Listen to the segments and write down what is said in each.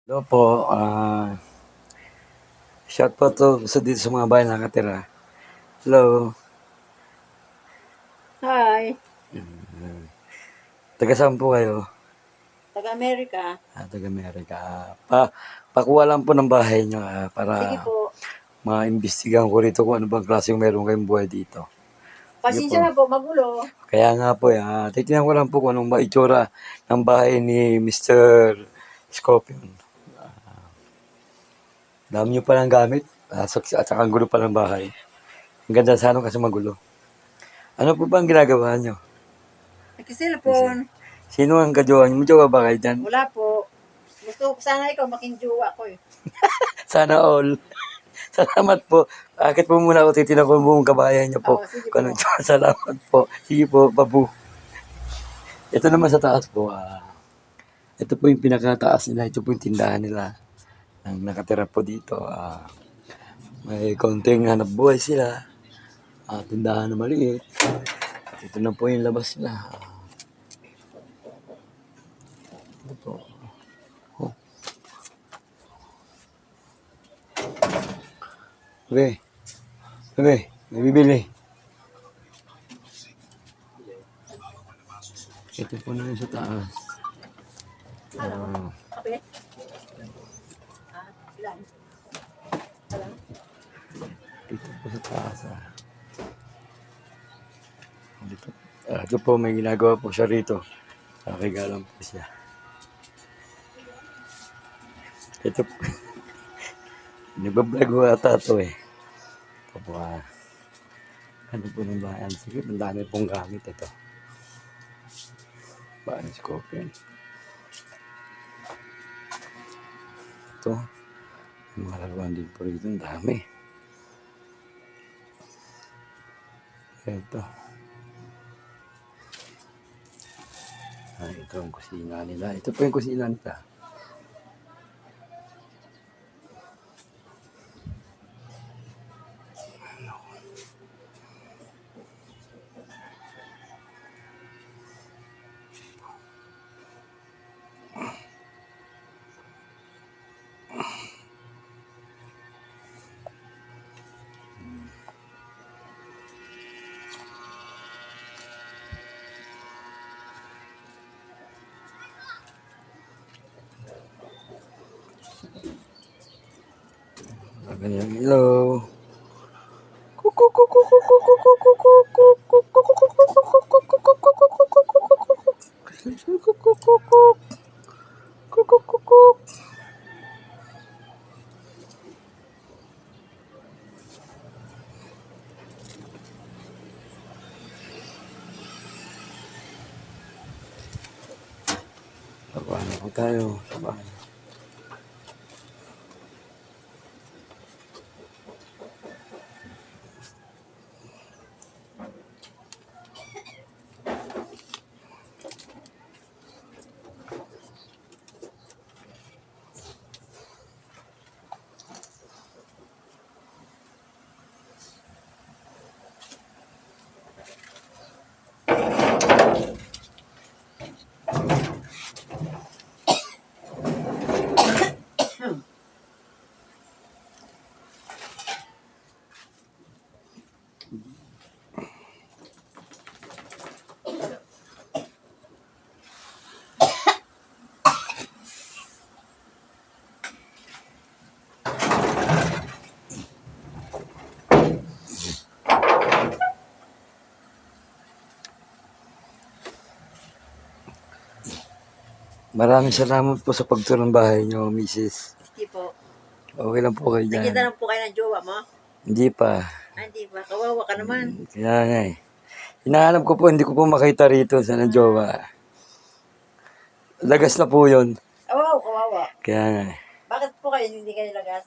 Hello po, shout po to sa dito sa mga bahay nakatira. Hello, Hi, taga saan po kayo? taga-Amerika. Taga Amerika. Pakuha lang po ng bahay nyo Sige para po. maimbestigahan ko rito kung ano bang klaseng meron kayong buhay dito. Sige Pasensya po. na po, magulo. Kaya nga po, titignan ko lang po kung anong maitsura ng bahay ni Mr. Scorpion. Dami nyo pa ng gamit at saka ang gulo pa ng bahay. Ang ganda sana kasi magulo. Ano po ba ang ginagawa nyo? Nagkiselfon. Sino ang kajowa nyo? May jowa ba kayo dyan? Wala po. Gusto ko sana ikaw maging jowa ko eh. Sana all. Salamat po. Akit po muna ako, titinan ko buong kabayan niyo po. Sige Kung po. salamat po. Sige po, babu. Ito naman sa taas po. Ito po yung pinakataas nila. Ito po yung tindahan nila. Ang nakatira po dito. May konting hanap buhay sila. Tindahan na maliit. At ito na po yung labas nila. Ito po. Oh. Okay. Okay. May bibili. Ito po na yung sa taas. Kape? Ilan? Alam? Dito po sa taas. Dito. Ito po, may ginagawa po siya rito. Nakigalang po siya. Ito po. Nagbablog ko ata ito eh. Ito po ano po ng bayan. Sige, ang dami pong gamit ito. Bayan Scorpion. Ito. Mga laruan din po rito. Ang dami. Ito. Ito ang kusina nila. Ito po yung kusina nila. Ganyan. Hello. Paano po tayo sa bahay? Maraming salamat po sa pagturo ng bahay niyo, Mrs. Sige po. Okay lang po kayo dyan. Nakita lang po kayo ng jowa mo? Hindi pa. Hindi ba? Kawawa ka naman. Kaya nga eh. Hinahanap ko po, hindi ko po makita rito sa ng jowa. Lagas na po yun. Oh, kawawa. Kaya nga eh. Bakit po kayo hindi kayo lagas?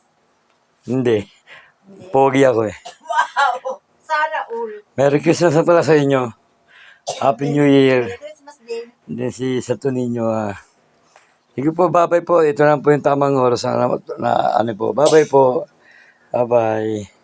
Hindi. Hindi. Pogi ako eh. Wow! Sana all. Merry Christmas na pala sa inyo. Happy New Year. Merry Christmas din. Hindi si Santo Niño. Sige po, bye-bye po. Ito lang po yung tamang oras na ano po. Bye-bye po. Bye-bye.